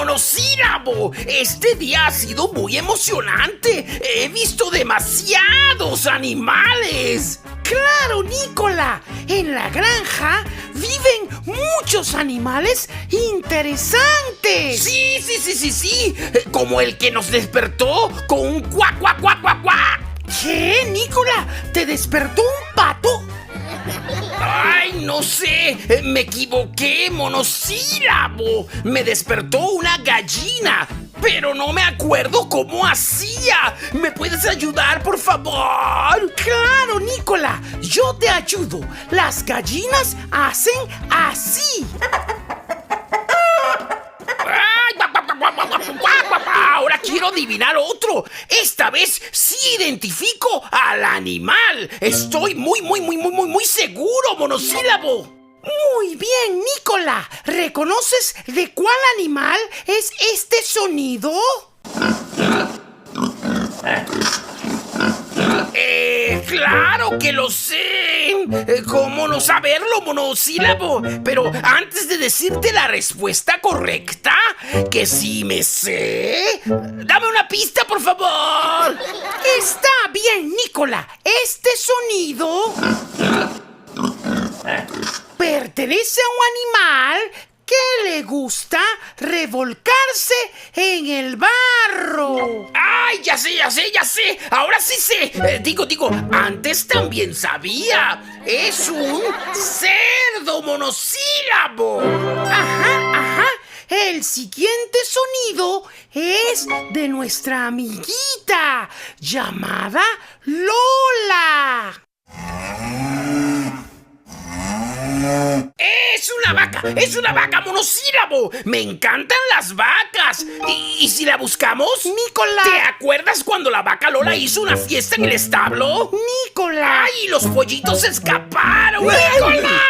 monosílabo! Este día ha sido muy emocionante. He visto demasiados animales. ¡Claro, Nicola! En la granja viven muchos animales interesantes. Sí. Como el que nos despertó con un cuac, cuac, cuac, cuac, cuac. ¿Qué, Nicola? ¿Te despertó un pato? ¡Ay, no sé! Me equivoqué, monosílabo. Me despertó una gallina, pero no me acuerdo cómo hacía. ¿Me puedes ayudar, por favor? ¡Claro, Nicola! Yo te ayudo. Las gallinas hacen así. Ahora quiero adivinar otro. Esta vez sí identifico al animal. Estoy muy seguro, monosílabo. Muy bien, Nicola. ¿Reconoces de cuál animal es este sonido? Claro que lo sé. ¿Cómo no saberlo, monosílabo? Pero antes de decirte la respuesta correcta, que sí me sé, dame una pista, por favor. Está bien, Nicola. Este sonido pertenece a un animal que le gusta revolcarse en el barro. ¡Ay, ya sé! Ahora sí sé. Digo, antes también sabía. Es un cerdo, monosílabo. Ajá. El siguiente sonido es de nuestra amiguita llamada Lola. ¡Es una vaca, monosílabo! ¡Me encantan las vacas! ¿Y si la buscamos? ¡Nicola! ¿Te acuerdas cuando la vaca Lola hizo una fiesta en el establo? ¡Nicola! ¡Ay, los pollitos se escaparon! ¡Nicola!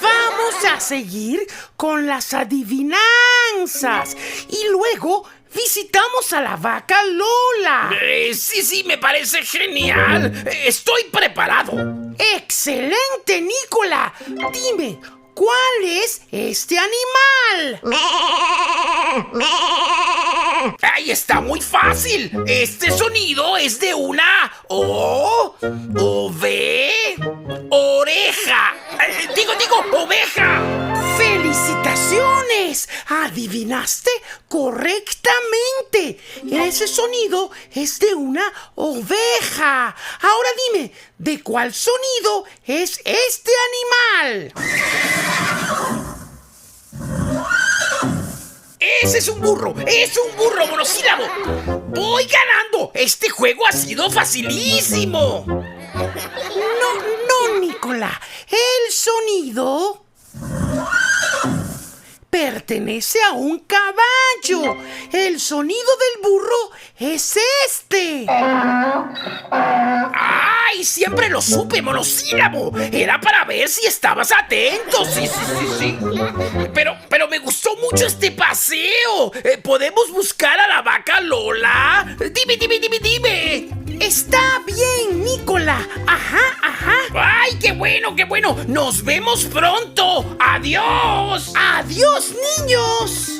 Vamos a seguir con las adivinanzas y luego visitamos a la vaca Lola. Sí, me parece genial. Estoy preparado. ¡Excelente, Nicola! Dime, ¿cuál es este animal? ¡Ay, está muy fácil! Este sonido es de una oreja. Digo, oveja. ¡Felicitaciones! Adivinaste correctamente. Ese sonido es de una oveja. Ahora dime, ¿de cuál sonido es este animal? ¡Ese es un burro! Monosílabo! ¡Voy ganando! ¡Este juego ha sido facilísimo! No, Nicola. El sonido pertenece a un caballo. El sonido del burro es este. ¡Ay! Siempre lo supe, monosílabo. Era para ver si estabas atento. Sí. Pero me gustó mucho este paseo. ¿Podemos buscar a la vaca Lola? Dime. Está bien, Nicola. Ajá. ¡Ay, qué bueno! ¡Nos vemos pronto! ¡Adiós! ¡Adiós, niños!